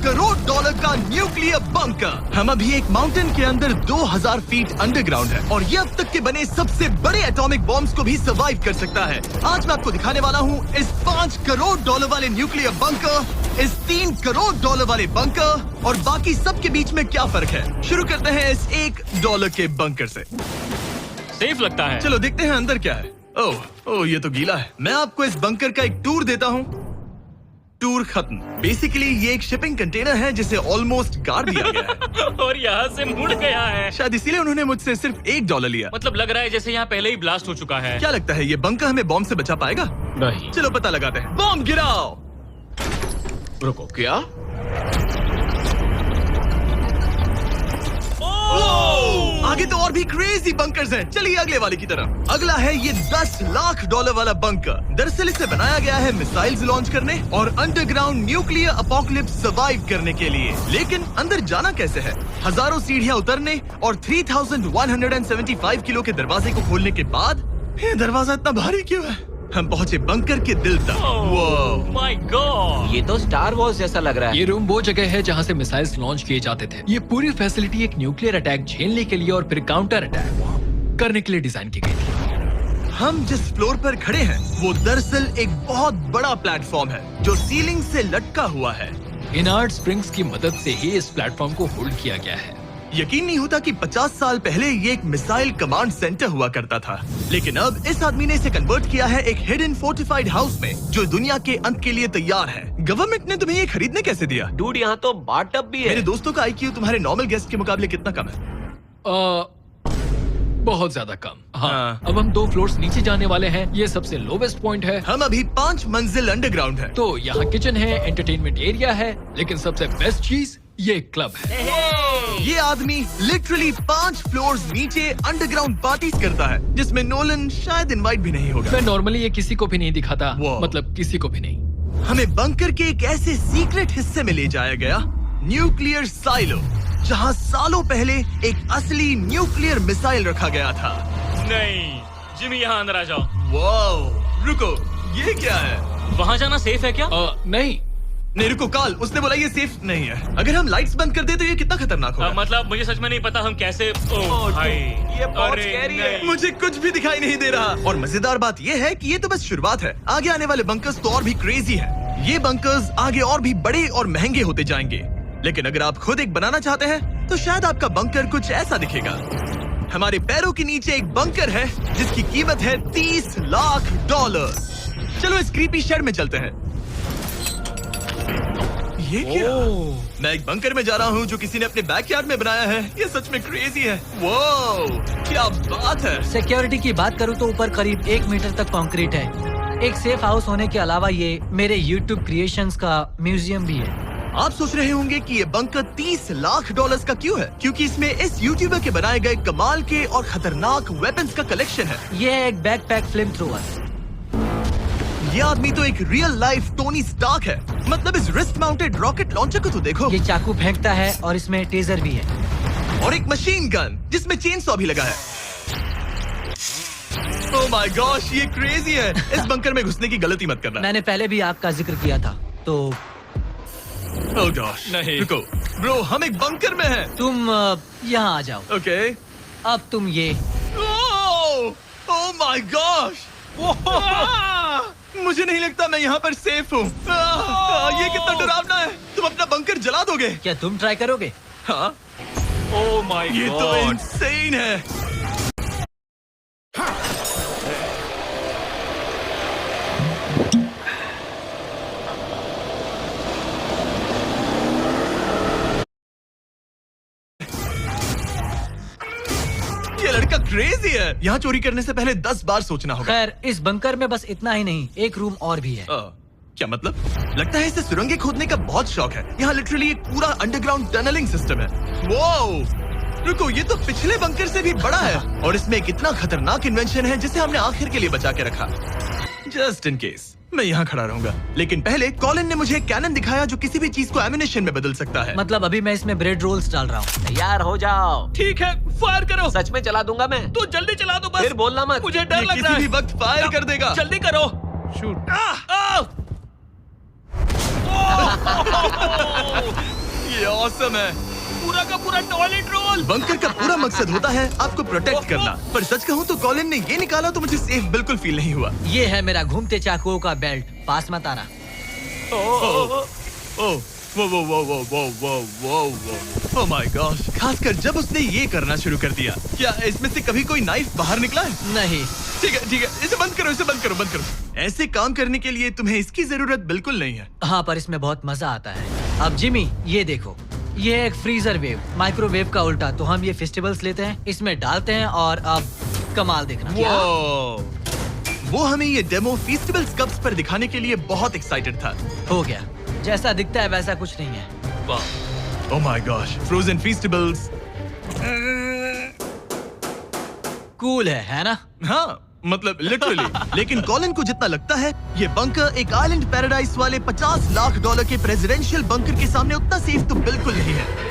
Crore dollar का nuclear bunker. हम अभी एक माउंटेन के अंदर 2000 फीट अंडरग्राउंड है और ये अब तक के बने सबसे बड़े एटॉमिक बॉम्ब्स को भी सर्वाइव कर सकता है। आज मैं आपको दिखाने वाला हूँ इस 5 करोड़ डॉलर वाले न्यूक्लियर बंकर, इस 3 करोड़ डॉलर वाले बंकर और बाकी सब के बीच में क्या फर्क है। शुरू करते हैं इस $1 के बंकर से। सेफ लगता है। चलो देखते हैं अंदर क्या है। ओह ये तो गीला है। मैं आपको इस बंकर का एक टूर देता हूँ। टूर खत्म। बेसिकली ये एक शिपिंग कंटेनर है जिसे ऑलमोस्ट गाड़ दिया गया है और यहाँ से मुड़ गया है। शायद इसीलिए उन्होंने मुझसे सिर्फ $1 लिया। मतलब लग रहा है जैसे यहाँ पहले ही ब्लास्ट हो चुका है। क्या लगता है ये बंकर हमें बॉम्ब से बचा पाएगा? नहीं। चलो पता लगाते हैं। बॉम्ब गिराओ। रुको, क्या? आगे तो और भी क्रेजी बंकर्स हैं। चलिए अगले वाले की तरफ। अगला है ये $10 लाख वाला बंकर। दरअसल इसे बनाया गया है मिसाइल्स लॉन्च करने और अंडरग्राउंड न्यूक्लियर अपोकलिप्स सर्वाइव करने के लिए। लेकिन अंदर जाना कैसे है? हजारों सीढ़ियां उतरने और 3175 किलो के दरवाजे को खोलने के बाद ये दरवाजा इतना भारी क्यों है? हम पहुंचे बंकर के दिल तक। माय गॉड, ये तो स्टार वॉर्स जैसा लग रहा है। ये रूम वो जगह है जहाँ से मिसाइल्स लॉन्च किए जाते थे। ये पूरी फैसिलिटी एक न्यूक्लियर अटैक झेलने के लिए और फिर काउंटर अटैक करने के लिए डिजाइन की गई थी। हम जिस फ्लोर पर खड़े हैं वो दरअसल एक बहुत बड़ा प्लेटफॉर्म है जो सीलिंग से लटका हुआ है। इनार्ड स्प्रिंग्स की मदद से ही इस प्लेटफॉर्म को होल्ड किया गया है। यकीन नहीं होता कि 50 साल पहले ये एक मिसाइल कमांड सेंटर हुआ करता था, लेकिन अब इस आदमी ने इसे कन्वर्ट किया है एक हिडन फोर्टिफाइड हाउस में जो दुनिया के अंत के लिए तैयार है। गवर्नमेंट ने तुम्हें ये खरीदने कैसे दिया? डूड, यहाँ तो बाथटब भी है। मेरे दोस्तों का IQ तुम्हारे नॉर्मल गेस्ट के मुकाबले कितना कम है? बहुत ज्यादा कम। हाँ। अब हम 2 फ्लोर्स नीचे जाने वाले हैं। ये सबसे लोवेस्ट पॉइंट है। हम अभी 5 मंजिल अंडरग्राउंड है। तो यहाँ किचन है, एंटरटेनमेंट एरिया है, लेकिन सबसे बेस्ट चीज ये क्लब है। ये आदमी लिटरली 5 फ्लोर्स नीचे अंडरग्राउंड पार्टीज करता है जिसमें नोलन शायद इनवाइट भी नहीं होगा। मैं नॉर्मली ये किसी को भी नहीं दिखाता। Wow. मतलब किसी को भी नहीं। हमें बंकर के एक ऐसे सीक्रेट हिस्से में ले जाया गया, न्यूक्लियर साइलो, जहां सालों पहले एक असली न्यूक्लियर मिसाइल रखा गया था। नहीं, जिमी यहाँ अंदर आ जाओ। वाओ, रुको, ये क्या है? वहाँ जाना सेफ है क्या? नहीं। नहीं रुको, काल, उसने बोला ये सेफ नहीं है। अगर हम लाइट्स बंद कर दे तो ये कितना खतरनाक होगा? मतलब मुझे सच में नहीं पता हम कैसे। भाई, ये बहुत अरे scary है। नहीं। मुझे कुछ भी दिखाई नहीं दे रहा। और मजेदार बात ये है कि ये तो बस शुरुआत है। आगे आने वाले बंकर्स तो और भी क्रेजी हैं। ये बंकर्स आगे और भी बड़े और महंगे होते जाएंगे। लेकिन अगर आप खुद एक बनाना चाहते हैं तो शायद आपका बंकर कुछ ऐसा दिखेगा। हमारे पैरों के नीचे एक बंकर है जिसकी कीमत है $30 लाख। चलो इस क्रीपी शेड में चलते हैं। ये क्या? मैं एक बंकर में जा रहा हूँ जो किसी ने अपने बैकयार्ड में बनाया है। ये सच में क्रेजी है। वाओ, क्या बात है। सिक्योरिटी की बात करूँ तो ऊपर करीब 1 मीटर तक कंक्रीट है। एक सेफ हाउस होने के अलावा ये मेरे YouTube क्रिएशंस का म्यूजियम भी है। आप सोच रहे होंगे कि ये बंकर $30 लाख का क्यों है? क्योंकि इसमें इस यूट्यूबर के बनाए गए कमाल के और खतरनाक वेपन्स का कलेक्शन है। ये है एक बैकपैक फ्लेम थ्रोवर। ये आदमी तो एक रियल लाइफ टोनी स्टार्क है। मतलब इस रिस्ट माउंटेड रॉकेट लॉन्चर को तो देखो। ये चाकू फेंकता है और इसमें टेजर भी है। और एक मशीन गन जिसमें चेन सॉ भी लगा है। ओह माय गॉश, ये क्रेजी है। इस बंकर में घुसने की गलती मत करना। मैंने पहले भी आपका जिक्र किया था तो ओह गॉश, नहीं। रुको ब्रो, हम एक बंकर में हैं। तुम यहाँ आ जाओ। ओके। अब तुम ये ओह माय गॉश, मुझे नहीं लगता मैं यहाँ पर सेफ हूँ। ये कितना डरावना है। तुम अपना बंकर जला दोगे? क्या तुम ट्राई करोगे? हाँ, ओह माय ये तो गॉड। इंसेन है। ये लड़का क्रेजी है। यहाँ चोरी करने से पहले 10 बार सोचना होगा। खैर, इस बंकर में बस इतना ही नहीं, एक रूम और भी है। क्या मतलब? लगता है इसे सुरंगें खोदने का बहुत शौक है। यहाँ लिटरली एक पूरा अंडरग्राउंड टनलिंग सिस्टम है। वाओ, रुको, ये तो पिछले बंकर से भी बड़ा है और इसमें एक इतना खतरनाक इन्वेंशन है जिसे हमने आखिर के लिए बचा के रखा। जस्ट इन केस मैं यहाँ खड़ा रहूंगा। लेकिन पहले कॉलिन ने मुझे कैनन दिखाया जो किसी भी चीज को एमिनेशन में बदल सकता है। मतलब अभी मैं इसमें ब्रेड रोल्स डाल रहा हूँ। तैयार हो जाओ। ठीक है, फायर करो। सच में चला दूंगा मैं। तो जल्दी चला दो बस। फिर बोलना मत। मुझे डर ये लग रहा किसी है। भी वक्त फायर कर देगा। जल्दी करो। शूट। ऑसम है। पूरा का पूरा टॉयलेट रोल। बंकर का पूरा मकसद होता है आपको प्रोटेक्ट करना, पर सच कहूँ तो कॉलिन ने ये निकाला तो मुझे सेफ बिल्कुल फील नहीं हुआ। ये है मेरा घूमते चाकुओं का बेल्ट, पास मत आना। ओह वो ओह माय गॉश, खासकर जब उसने ये करना शुरू कर दिया। क्या इसमें से कभी कोई नाइफ बाहर निकला है? नहीं। ठीक है, इसे बंद करो, बंद करो। ऐसे काम करने के लिए तुम्हें इसकी जरूरत बिल्कुल नहीं है। हाँ, पर इसमें बहुत मजा आता है। अब जिमी, ये देखो, ये एक फ्रीजर वेव, माइक्रोवेव का उल्टा। तो हम ये फेस्टिवल्स लेते हैं, इसमें डालते हैं और अब कमाल देखना। वो हमें ये डेमो फेस्टिवल्स कप्स पर दिखाने के लिए बहुत एक्साइटेड था। हो गया, जैसा दिखता है वैसा कुछ नहीं है। Oh my gosh, frozen festivals. Cool है ना? हाँ, मतलब लिटरली। लेकिन कॉलिन को जितना लगता है ये बंकर एक आइलैंड पैराडाइज वाले $50 लाख के प्रेसिडेंशियल बंकर के सामने उतना सेफ तो बिल्कुल नहीं है।